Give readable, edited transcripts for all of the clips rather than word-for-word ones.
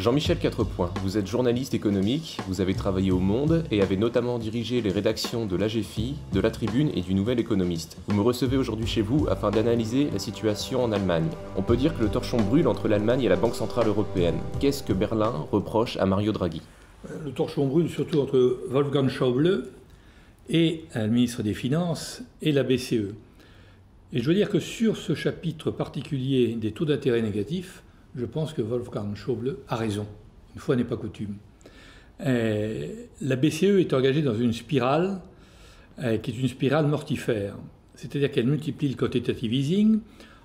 Jean-Michel Quatrepoint, vous êtes journaliste économique, vous avez travaillé au Monde et avez notamment dirigé les rédactions de l'AGFI, de La Tribune et du Nouvel Économiste. Vous me recevez aujourd'hui chez vous afin d'analyser la situation en Allemagne. On peut dire que le torchon brûle entre l'Allemagne et la Banque Centrale Européenne. Qu'est-ce que Berlin reproche à Mario Draghi? Le torchon brûle surtout entre Wolfgang Schäuble et le ministre des Finances et la BCE. Et je veux dire que sur ce chapitre particulier des taux d'intérêt négatifs, je pense que Wolfgang Schäuble a raison. Une fois n'est pas coutume. La BCE est engagée dans une spirale qui est une spirale mortifère. C'est-à-dire qu'elle multiplie le quantitative easing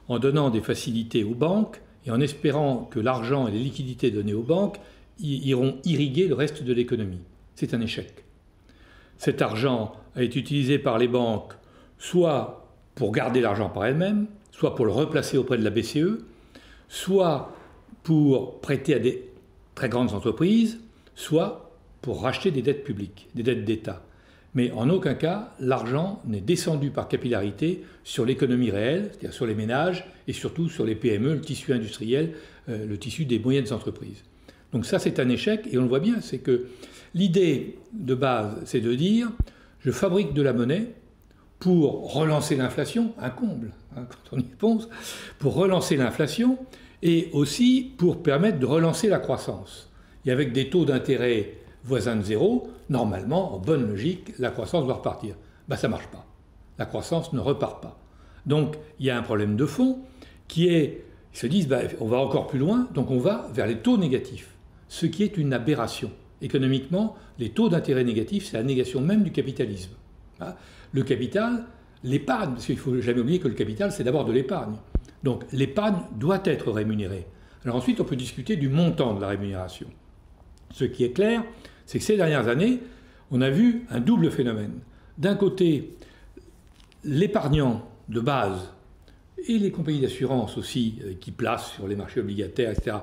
en donnant des facilités aux banques et en espérant que l'argent et les liquidités données aux banques iront irriguer le reste de l'économie. C'est un échec. Cet argent a été utilisé par les banques soit pour garder l'argent par elles-mêmes, soit pour le replacer auprès de la BCE, soit pour prêter à des très grandes entreprises, soit pour racheter des dettes publiques, des dettes d'État. Mais en aucun cas, l'argent n'est descendu par capillarité sur l'économie réelle, c'est-à-dire sur les ménages et surtout sur les PME, le tissu industriel, le tissu des moyennes entreprises. Donc ça, c'est un échec et on le voit bien, c'est que l'idée de base, c'est de dire je fabrique de la monnaie pour relancer l'inflation, un comble, quand on y pense, pour relancer l'inflation et aussi pour permettre de relancer la croissance. Et avec des taux d'intérêt voisins de zéro, normalement, en bonne logique, la croissance doit repartir. Ça ne marche pas. La croissance ne repart pas. Donc il y a un problème de fond qui est, ils se disent, on va encore plus loin, donc on va vers les taux négatifs, ce qui est une aberration. Économiquement, les taux d'intérêt négatifs, c'est la négation même du capitalisme. Le capital, l'épargne, parce qu'il ne faut jamais oublier que le capital, c'est d'abord de l'épargne. Donc l'épargne doit être rémunérée. Alors ensuite, on peut discuter du montant de la rémunération. Ce qui est clair, c'est que ces dernières années, on a vu un double phénomène. D'un côté, l'épargnant de base et les compagnies d'assurance aussi qui placent sur les marchés obligataires, etc.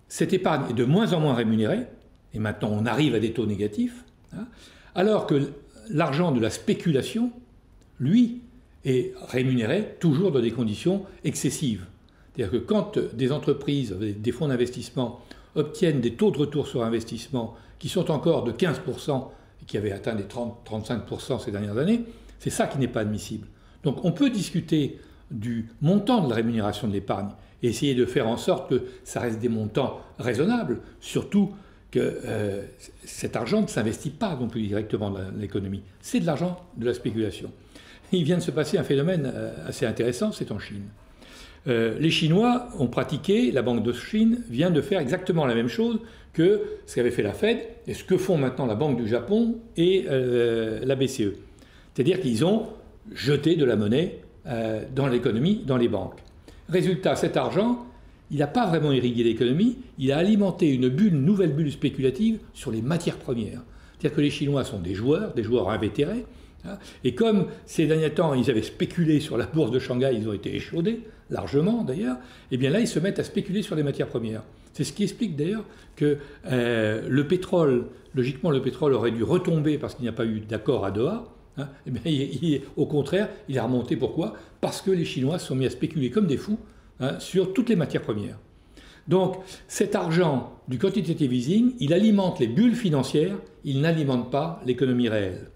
Cette épargne est de moins en moins rémunérée, et maintenant on arrive à des taux négatifs, alors que l'argent de la spéculation, lui, est rémunéré toujours dans des conditions excessives. C'est-à-dire que quand des entreprises, des fonds d'investissement obtiennent des taux de retour sur investissement qui sont encore de 15% et qui avaient atteint des 30-35% ces dernières années, c'est ça qui n'est pas admissible. Donc on peut discuter du montant de la rémunération de l'épargne et essayer de faire en sorte que ça reste des montants raisonnables, surtout que cet argent ne s'investit pas non plus directement dans l'économie. C'est de l'argent de la spéculation. Il vient de se passer un phénomène assez intéressant, c'est en Chine. Les Chinois ont pratiqué, la Banque de Chine vient de faire exactement la même chose que ce qu'avait fait la Fed et ce que font maintenant la Banque du Japon et la BCE. C'est-à-dire qu'ils ont jeté de la monnaie dans l'économie, dans les banques. Résultat, cet argent, il n'a pas vraiment irrigué l'économie, il a alimenté une nouvelle bulle spéculative sur les matières premières. C'est-à-dire que les Chinois sont des joueurs invétérés, et comme ces derniers temps, ils avaient spéculé sur la bourse de Shanghai, ils ont été échaudés, largement d'ailleurs, et bien là, ils se mettent à spéculer sur les matières premières. C'est ce qui explique d'ailleurs que le pétrole, logiquement, le pétrole aurait dû retomber parce qu'il n'y a pas eu d'accord à Doha. Et bien, au contraire, il a remonté. Pourquoi? Parce que les Chinois se sont mis à spéculer comme des fous sur toutes les matières premières. Donc, cet argent du quantitative easing, il alimente les bulles financières, il n'alimente pas l'économie réelle.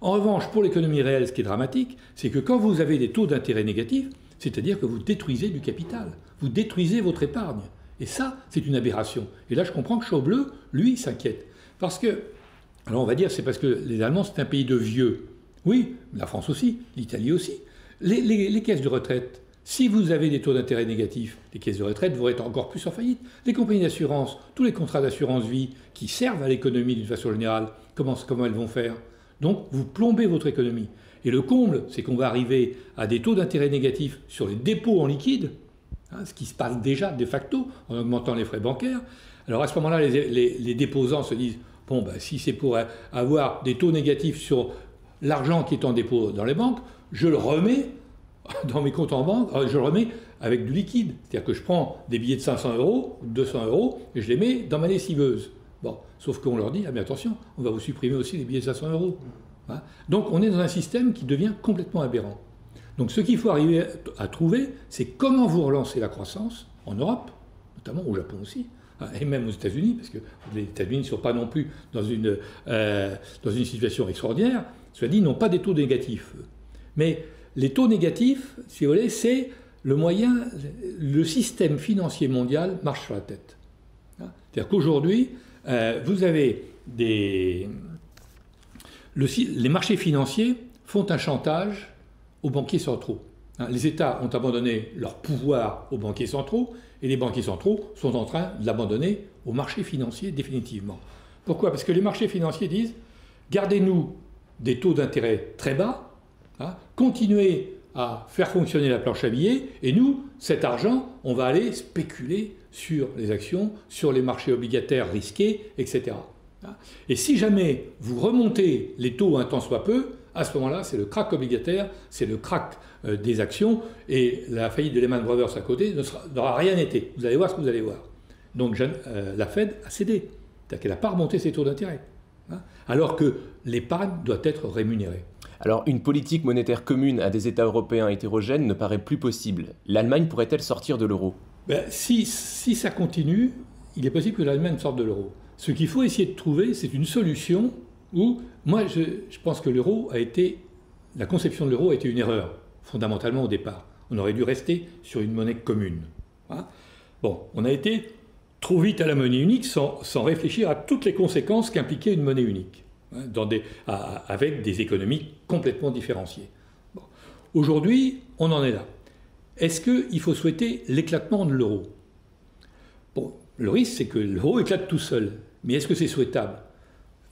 En revanche, pour l'économie réelle, ce qui est dramatique, c'est que quand vous avez des taux d'intérêt négatifs, c'est-à-dire que vous détruisez du capital, vous détruisez votre épargne. Et ça, c'est une aberration. Et là, je comprends que Schäuble, lui, s'inquiète. Parce que, alors on va dire, c'est parce que les Allemands, c'est un pays de vieux. Oui, la France aussi, l'Italie aussi. Les caisses de retraite, si vous avez des taux d'intérêt négatifs, les caisses de retraite vont être encore plus en faillite. Les compagnies d'assurance, tous les contrats d'assurance vie qui servent à l'économie d'une façon générale, comment elles vont faire? Donc, vous plombez votre économie. Et le comble, c'est qu'on va arriver à des taux d'intérêt négatifs sur les dépôts en liquide, ce qui se passe déjà de facto en augmentant les frais bancaires. Alors à ce moment-là, les déposants se disent « Bon, si c'est pour avoir des taux négatifs sur l'argent qui est en dépôt dans les banques, je le remets dans mes comptes en banque, je le remets avec du liquide. C'est-à-dire que je prends des billets de 500 €, 200 € et je les mets dans ma lessiveuse. Bon, sauf qu'on leur dit, ah mais attention, on va vous supprimer aussi les billets de 500 €. Donc on est dans un système qui devient complètement aberrant. Donc ce qu'il faut arriver à trouver, c'est comment vous relancez la croissance, en Europe, notamment au Japon aussi, et même aux États-Unis, parce que les États-Unis ne sont pas non plus dans une situation extraordinaire, cela dit, ils n'ont pas des taux négatifs. Mais les taux négatifs, si vous voulez, c'est le système financier mondial marche sur la tête. C'est-à-dire qu'aujourd'hui, vous avez les marchés financiers font un chantage aux banquiers centraux. Les États ont abandonné leur pouvoir aux banquiers centraux et les banquiers centraux sont en train de l'abandonner aux marchés financiers définitivement. Pourquoi ? Parce que les marchés financiers disent gardez-nous des taux d'intérêt très bas, continuez à faire fonctionner la planche à billets et nous, cet argent, on va aller spéculer sur les actions, sur les marchés obligataires risqués, etc. Et si jamais vous remontez les taux un tant soit peu, à ce moment-là, c'est le krach obligataire, c'est le krach des actions, et la faillite de Lehman Brothers à côté n'aura rien été. Vous allez voir ce que vous allez voir. Donc la Fed a cédé, c'est-à-dire qu'elle n'a pas remonté ses taux d'intérêt, alors que l'épargne doit être rémunérée. Alors, une politique monétaire commune à des États européens hétérogènes ne paraît plus possible. L'Allemagne pourrait-elle sortir de l'euro ? Si ça continue, il est possible que l'Allemagne sorte de l'euro. Ce qu'il faut essayer de trouver, c'est une solution où, moi, je pense que la conception de l'euro a été une erreur, fondamentalement au départ. On aurait dû rester sur une monnaie commune. Bon, on a été trop vite à la monnaie unique sans réfléchir à toutes les conséquences qu'impliquait une monnaie unique, avec des économies complètement différenciées. Bon. Aujourd'hui, on en est là. Est-ce qu'il faut souhaiter l'éclatement de l'euro ? Bon, le risque, c'est que l'euro éclate tout seul. Mais est-ce que c'est souhaitable ?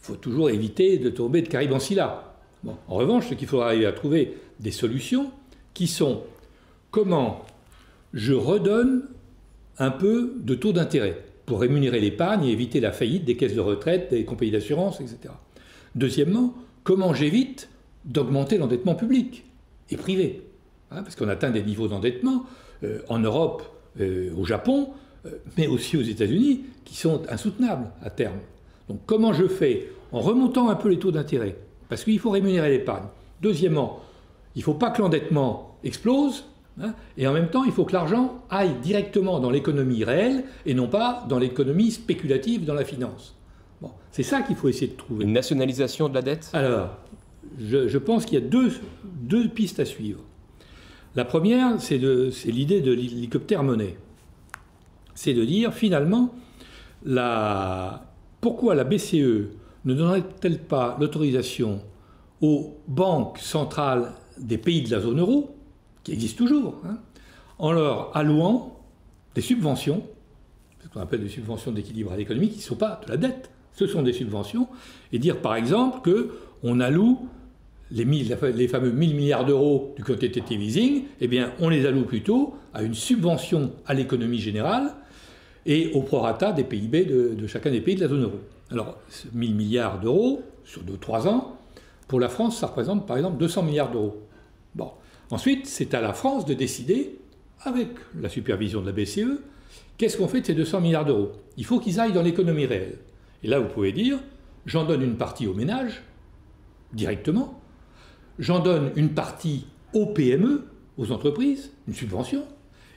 Il faut toujours éviter de tomber de Caribe en Scylla. Bon. En revanche, ce qu'il faudra arriver à trouver des solutions qui sont comment je redonne un peu de taux d'intérêt pour rémunérer l'épargne et éviter la faillite des caisses de retraite, des compagnies d'assurance, etc. Deuxièmement, comment j'évite d'augmenter l'endettement public et privé, parce qu'on atteint des niveaux d'endettement en Europe, au Japon, mais aussi aux États-Unis, qui sont insoutenables à terme. Donc comment je fais en remontant un peu les taux d'intérêt, parce qu'il faut rémunérer l'épargne. Deuxièmement, il ne faut pas que l'endettement explose, et en même temps, il faut que l'argent aille directement dans l'économie réelle et non pas dans l'économie spéculative, dans la finance. Bon, c'est ça qu'il faut essayer de trouver. Une nationalisation de la dette ? Alors, je pense qu'il y a deux pistes à suivre. La première, c'est l'idée de l'hélicoptère-monnaie. C'est de dire, finalement, pourquoi la BCE ne donnerait-elle pas l'autorisation aux banques centrales des pays de la zone euro, qui existent toujours, en leur allouant des subventions, ce qu'on appelle des subventions d'équilibre à l'économie, qui ne sont pas de la dette, ce sont des subventions, et dire par exemple qu'on alloue les fameux 1000 milliards d'euros du quantitative easing, eh bien on les alloue plutôt à une subvention à l'économie générale et au prorata des PIB de chacun des pays de la zone euro. Alors 1000 milliards d'euros sur 2-3 ans, pour la France ça représente par exemple 200 milliards d'euros. Bon. Ensuite, c'est à la France de décider, avec la supervision de la BCE, qu'est-ce qu'on fait de ces 200 milliards d'euros. Il faut qu'ils aillent dans l'économie réelle. Et là, vous pouvez dire, j'en donne une partie aux ménages, directement, j'en donne une partie aux PME, aux entreprises, une subvention,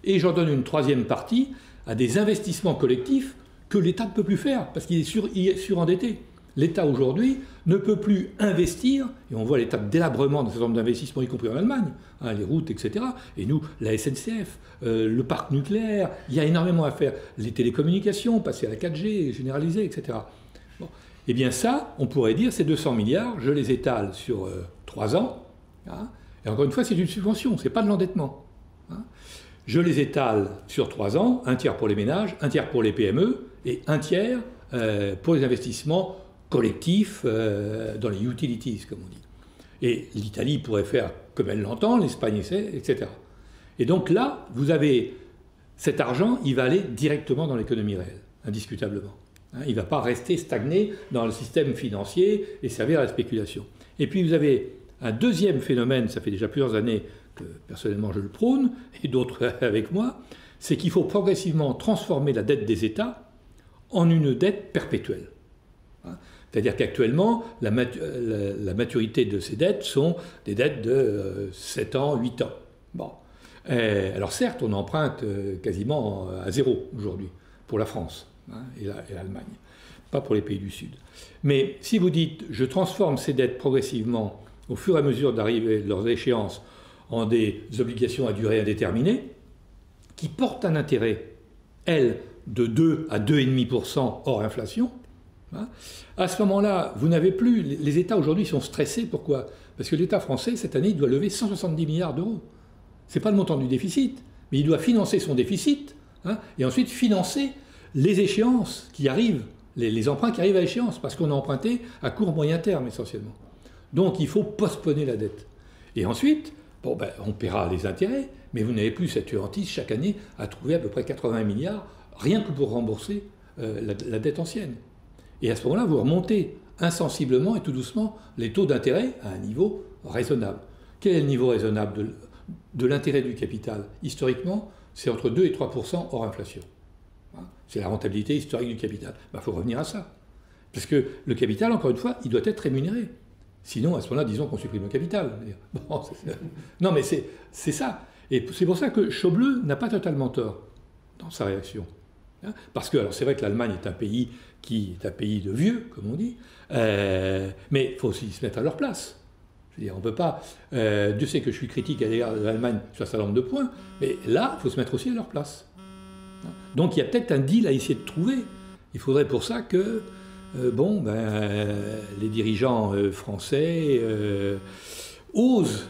et j'en donne une troisième partie à des investissements collectifs que l'État ne peut plus faire, parce qu'il est surendetté. L'État aujourd'hui ne peut plus investir, et on voit l'état de délabrement d'un certain nombre d'investissements, y compris en Allemagne, les routes, etc. Et nous, la SNCF, le parc nucléaire, il y a énormément à faire. Les télécommunications, passer à la 4G, généraliser, etc. Bon. Eh bien ça, on pourrait dire, ces 200 milliards, je les étale sur 3 ans, et encore une fois, c'est une subvention, ce n'est pas de l'endettement. Je les étale sur 3 ans, un tiers pour les ménages, un tiers pour les PME, et un tiers pour les investissements collectif dans les utilities, comme on dit. Et l'Italie pourrait faire comme elle l'entend, l'Espagne, etc. Et donc là, vous avez cet argent, il va aller directement dans l'économie réelle, indiscutablement. Il ne va pas rester stagné dans le système financier et servir à la spéculation. Et puis vous avez un deuxième phénomène, ça fait déjà plusieurs années que personnellement je le prône, et d'autres avec moi, c'est qu'il faut progressivement transformer la dette des États en une dette perpétuelle. C'est-à-dire qu'actuellement, la maturité de ces dettes sont des dettes de 7 ans, 8 ans. Bon. Alors certes, on emprunte quasiment à zéro aujourd'hui. pour la France et l'Allemagne, pas pour les pays du Sud. Mais si vous dites je transforme ces dettes progressivement au fur et à mesure d'arriver de leurs échéances en des obligations à durée indéterminée, qui portent un intérêt, elles, de 2 à 2,5% hors inflation, à ce moment-là, vous n'avez plus... Les États aujourd'hui sont stressés. Pourquoi? Parce que l'État français, cette année, il doit lever 170 milliards d'euros. Ce n'est pas le montant du déficit, mais il doit financer son déficit et ensuite financer les échéances qui arrivent, les emprunts qui arrivent à échéance, parce qu'on a emprunté à court moyen terme essentiellement. Donc il faut postponer la dette. Et ensuite, on paiera les intérêts, mais vous n'avez plus cette hantise chaque année à trouver à peu près 80 milliards, rien que pour rembourser la dette ancienne. Et à ce moment-là, vous remontez insensiblement et tout doucement les taux d'intérêt à un niveau raisonnable. Quel est le niveau raisonnable de l'intérêt du capital? Historiquement, c'est entre 2 et 3% hors inflation. C'est la rentabilité historique du capital. Il faut revenir à ça. Parce que le capital, encore une fois, il doit être rémunéré. Sinon, à ce moment-là, disons qu'on supprime le capital. Non, mais c'est ça. Et c'est pour ça que Schäuble n'a pas totalement tort dans sa réaction. Parce que, alors c'est vrai que l'Allemagne est un pays qui est un pays de vieux, comme on dit, mais il faut aussi se mettre à leur place. Je veux dire, on ne peut pas... Dieu sait que je suis critique à l'égard de l'Allemagne sur un certain nombre de points, mais là, il faut se mettre aussi à leur place. Donc il y a peut-être un deal à essayer de trouver. Il faudrait pour ça que les dirigeants français osent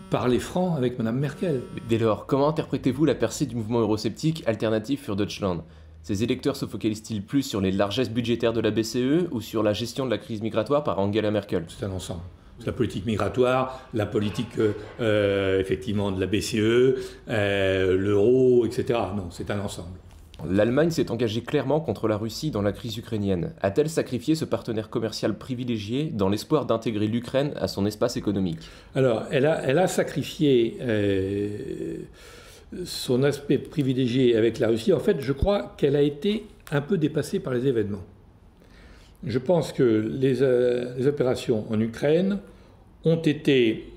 parler franc avec Mme Merkel. Dès lors, comment interprétez-vous la percée du mouvement eurosceptique Alternative für Deutschland? Ces électeurs se focalisent-ils plus sur les largesses budgétaires de la BCE ou sur la gestion de la crise migratoire par Angela Merkel? C'est un ensemble. C'est la politique migratoire, la politique effectivement de la BCE, l'euro, etc. Non, c'est un ensemble. L'Allemagne s'est engagée clairement contre la Russie dans la crise ukrainienne. A-t-elle sacrifié ce partenaire commercial privilégié dans l'espoir d'intégrer l'Ukraine à son espace économique? Alors, elle a sacrifié son aspect privilégié avec la Russie. En fait, je crois qu'elle a été un peu dépassée par les événements. Je pense que les opérations en Ukraine ont été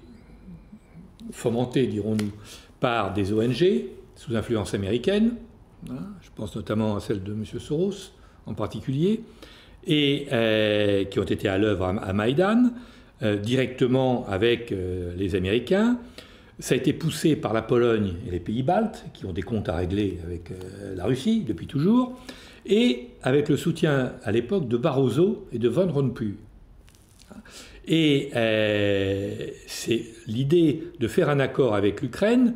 fomentées, dirons-nous, par des ONG sous influence américaine. Je pense notamment à celle de M. Soros en particulier, et qui ont été à l'œuvre à Maïdan, directement avec les Américains. Ça a été poussé par la Pologne et les pays baltes, qui ont des comptes à régler avec la Russie depuis toujours, et avec le soutien à l'époque de Barroso et de Van Rompuy. Et c'est l'idée de faire un accord avec l'Ukraine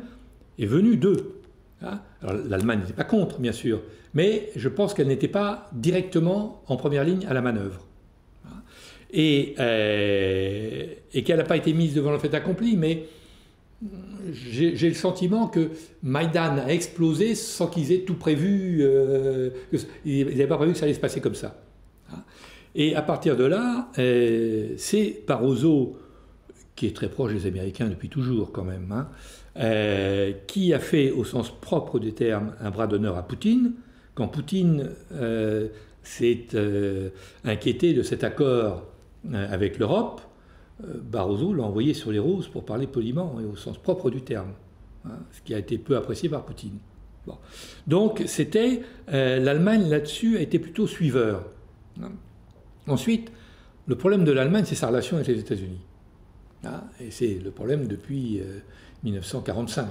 est venue d'eux. Alors l'Allemagne n'était pas contre, bien sûr, mais je pense qu'elle n'était pas directement en première ligne à la manœuvre. Et qu'elle n'a pas été mise devant le fait accompli, mais j'ai le sentiment que Maïdan a explosé sans qu'ils aient tout prévu, ils n'avaient pas prévu que ça allait se passer comme ça. Et à partir de là, c'est Barroso, qui est très proche des Américains depuis toujours quand même, qui a fait, au sens propre du terme, un bras d'honneur à Poutine, quand Poutine s'est inquiété de cet accord avec l'Europe. Barroso l'a envoyé sur les roses, pour parler poliment et au sens propre du terme, ce qui a été peu apprécié par Poutine. Bon. Donc c'était l'Allemagne là-dessus a été plutôt suiveur. Ensuite, le problème de l'Allemagne, c'est sa relation avec les États-Unis. Et c'est le problème depuis 1945.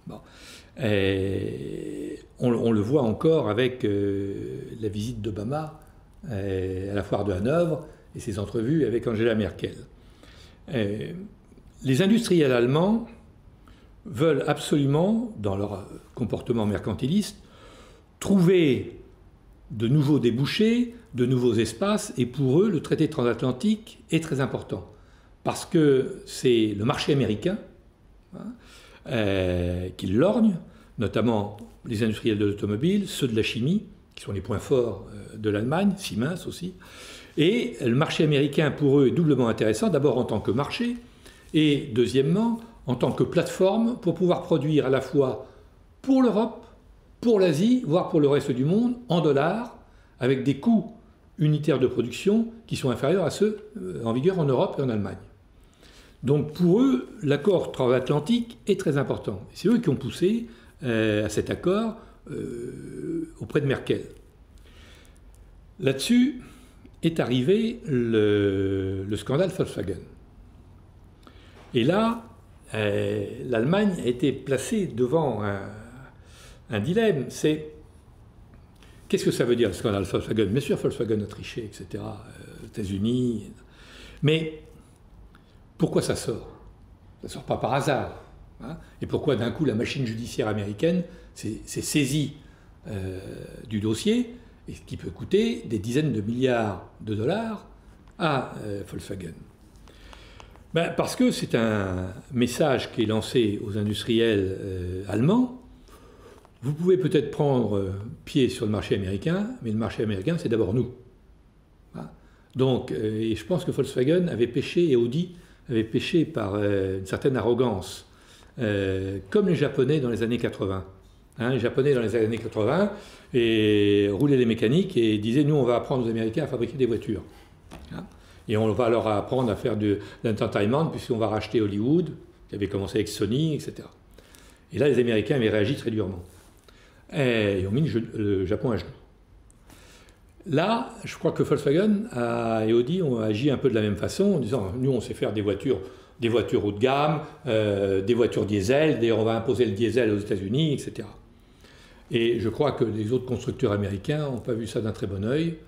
Bon. On le voit encore avec la visite d'Obama à la foire de Hanovre et ses entrevues avec Angela Merkel. Les industriels allemands veulent absolument, dans leur comportement mercantiliste, trouver de nouveaux débouchés, de nouveaux espaces, et pour eux, le traité transatlantique est très important, parce que c'est le marché américain qui lorgne, notamment les industriels de l'automobile, ceux de la chimie, qui sont les points forts de l'Allemagne, Siemens aussi. Et le marché américain, pour eux, est doublement intéressant, d'abord en tant que marché, et deuxièmement, en tant que plateforme pour pouvoir produire à la fois pour l'Europe, pour l'Asie, voire pour le reste du monde, en dollars, avec des coûts unitaires de production qui sont inférieurs à ceux en vigueur en Europe et en Allemagne. Donc pour eux, l'accord transatlantique est très important. C'est eux qui ont poussé à cet accord auprès de Merkel. Là-dessus est arrivé le scandale Volkswagen. Et là, l'Allemagne a été placée devant un dilemme. C'est qu'est-ce que ça veut dire le scandale Volkswagen? Bien sûr, Volkswagen a triché, etc. Aux États-Unis. Mais pourquoi ça sort? Ça ne sort pas par hasard. Hein. Et pourquoi d'un coup la machine judiciaire américaine s'est saisie du dossier, et qui peut coûter des dizaines de milliards de dollars à Volkswagen? Parce que c'est un message qui est lancé aux industriels allemands. Vous pouvez peut-être prendre pied sur le marché américain, mais le marché américain, c'est d'abord nous. Hein. Donc, et je pense que Volkswagen avait péché, et Audi avait péché par une certaine arrogance, comme les Japonais dans les années 80. Hein, les Japonais dans les années 80 et roulaient les mécaniques et disaient « nous, on va apprendre aux Américains à fabriquer des voitures. Hein. Et on va leur apprendre à faire de l'entertainment puisqu'on va racheter Hollywood, qui avait commencé avec Sony, etc. » Et là, les Américains avaient réagi très durement. Et ils ont mis le Japon à genoux. Là, je crois que Volkswagen et Audi ont agi un peu de la même façon, en disant « nous, on sait faire des voitures haut de gamme, des voitures diesel, on va imposer le diesel aux États-Unis, etc. » Et je crois que les autres constructeurs américains n'ont pas vu ça d'un très bon œil,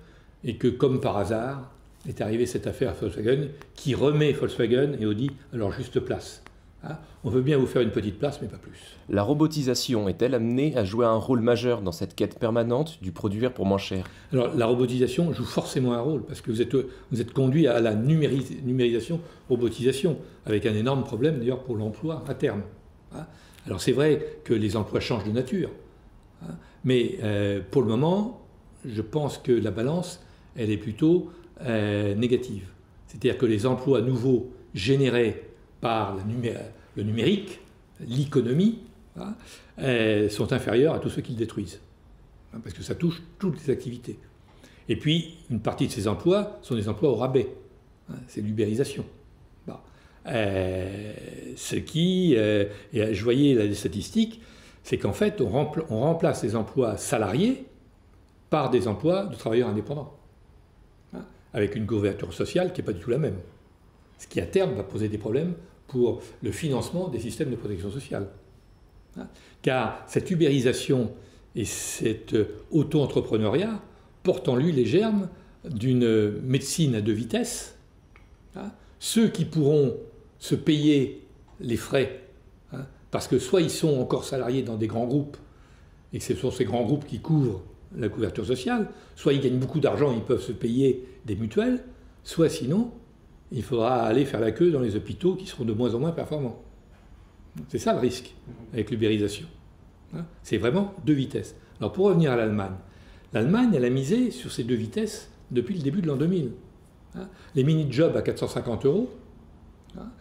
et que, comme par hasard, est arrivée cette affaire à Volkswagen, qui remet Volkswagen et Audi à leur juste place. Hein, on veut bien vous faire une petite place, mais pas plus. La robotisation est-elle amenée à jouer un rôle majeur dans cette quête permanente du produire pour moins cher? Alors, la robotisation joue forcément un rôle, parce que vous êtes conduit à la numérisation, robotisation, avec un énorme problème d'ailleurs pour l'emploi à terme. Hein. Alors c'est vrai que les emplois changent de nature, hein, mais pour le moment, je pense que la balance, elle est plutôt négative. C'est-à-dire que les emplois nouveaux générés par le numérique, l'économie, hein, sont inférieurs à tous ceux qui le détruisent. Hein, parce que ça touche toutes les activités. Et puis, une partie de ces emplois sont des emplois au rabais. Hein, c'est l'ubérisation. Bon. Ce qui, et je voyais les statistiques, c'est qu'en fait, on remplace les emplois salariés par des emplois de travailleurs indépendants. Hein, avec une couverture sociale qui n'est pas du tout la même. Ce qui, à terme, va poser des problèmes pour le financement des systèmes de protection sociale. Hein, car cette ubérisation et cet auto-entrepreneuriat portent en lui les germes d'une médecine à deux vitesses. Hein, ceux qui pourront se payer les frais, hein, parce que soit ils sont encore salariés dans des grands groupes, et que ce sont ces grands groupes qui couvrent la couverture sociale, soit ils gagnent beaucoup d'argent, ils peuvent se payer des mutuelles, soit sinon, il faudra aller faire la queue dans les hôpitaux qui seront de moins en moins performants. C'est ça le risque avec l'ubérisation. Hein, c'est vraiment deux vitesses. Alors pour revenir à l'Allemagne, elle a misé sur ces deux vitesses depuis le début de l'an 2000. Hein, les mini-jobs à 450 €, hein,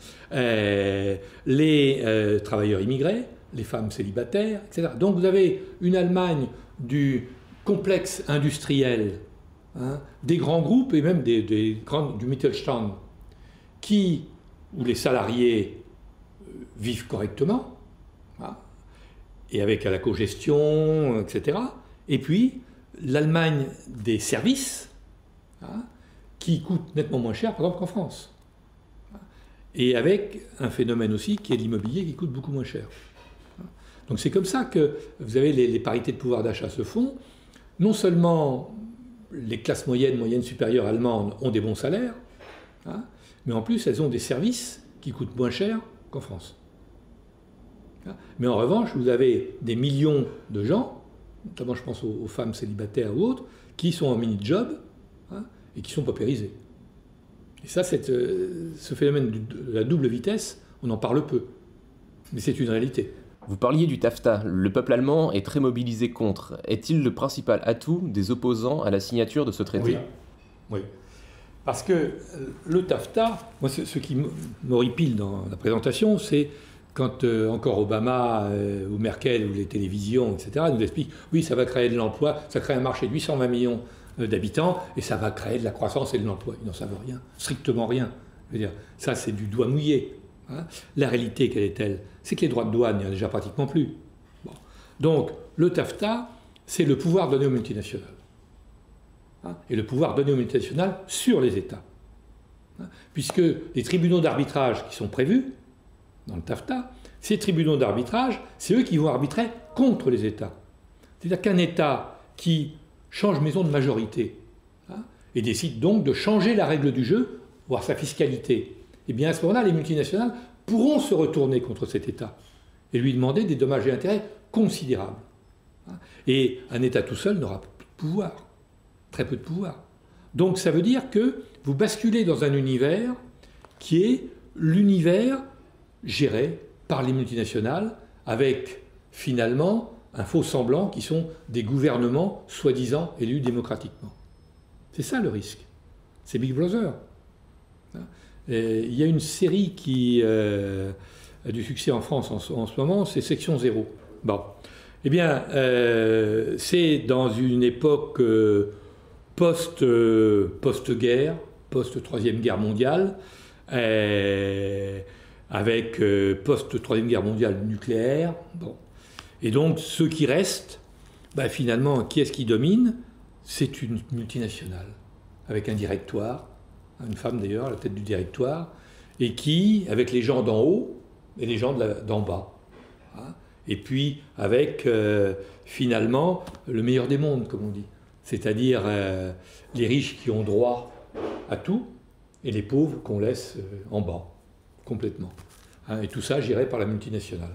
les travailleurs immigrés, les femmes célibataires, etc. Donc vous avez une Allemagne du complexe industriel, hein, des grands groupes et même du Mittelstand, où les salariés vivent correctement, hein, et avec la cogestion, etc. Et puis l'Allemagne des services, hein, qui coûte nettement moins cher, par exemple, qu'en France. Et avec un phénomène aussi qui est l'immobilier qui coûte beaucoup moins cher. Donc c'est comme ça que vous avez les parités de pouvoir d'achat se font. Non seulement les classes moyennes supérieures allemandes ont des bons salaires, hein, mais en plus elles ont des services qui coûtent moins cher qu'en France. Mais en revanche, vous avez des millions de gens, notamment je pense aux femmes célibataires ou autres, qui sont en mini-job, hein, et qui sont paupérisés. Et ça, ce phénomène de la double vitesse, on en parle peu. Mais c'est une réalité. Vous parliez du TAFTA. Le peuple allemand est très mobilisé contre. Est-il le principal atout des opposants à la signature de ce traité? Oui. Parce que le TAFTA, moi, ce qui m'horripile dans la présentation, c'est quand encore Obama ou Merkel ou les télévisions, etc., nous expliquent « oui, ça va créer de l'emploi, ça crée un marché de 820 millions d'habitants et ça va créer de la croissance et de l'emploi ». Ils n'en savent rien, strictement rien. Je veux dire, ça, c'est du doigt mouillé. Hein. La réalité, quelle est-elle? C'est que les droits de douane, il n'y en a déjà pratiquement plus. Bon. Donc le TAFTA, c'est le pouvoir donné aux multinationales. Et le pouvoir donné aux multinationales sur les États. Puisque les tribunaux d'arbitrage qui sont prévus dans le TAFTA, ces tribunaux d'arbitrage, c'est eux qui vont arbitrer contre les États. C'est-à-dire qu'un État qui change maison de majorité et décide donc de changer la règle du jeu, voire sa fiscalité, eh bien à ce moment-là, les multinationales pourront se retourner contre cet État et lui demander des dommages et intérêts considérables. Et un État tout seul n'aura plus de pouvoir, très peu de pouvoir. Donc ça veut dire que vous basculez dans un univers qui est l'univers géré par les multinationales avec finalement un faux semblant qui sont des gouvernements soi-disant élus démocratiquement. C'est ça le risque. C'est Big Brother. Il y a une série qui a du succès en France en ce moment, c'est Section 0. Bon. Eh bien, c'est dans une époque post-guerre, post-Troisième Guerre mondiale, avec post-Troisième Guerre mondiale nucléaire. Bon. Et donc, ceux qui restent, finalement, qui est-ce qui domine? C'est une multinationale, avec un directoire, une femme d'ailleurs à la tête du directoire, et qui, avec les gens d'en haut et les gens d'en bas. Et puis, avec, finalement, le meilleur des mondes, comme on dit. C'est-à-dire les riches qui ont droit à tout, et les pauvres qu'on laisse en bas, complètement. Et tout ça géré par la multinationale.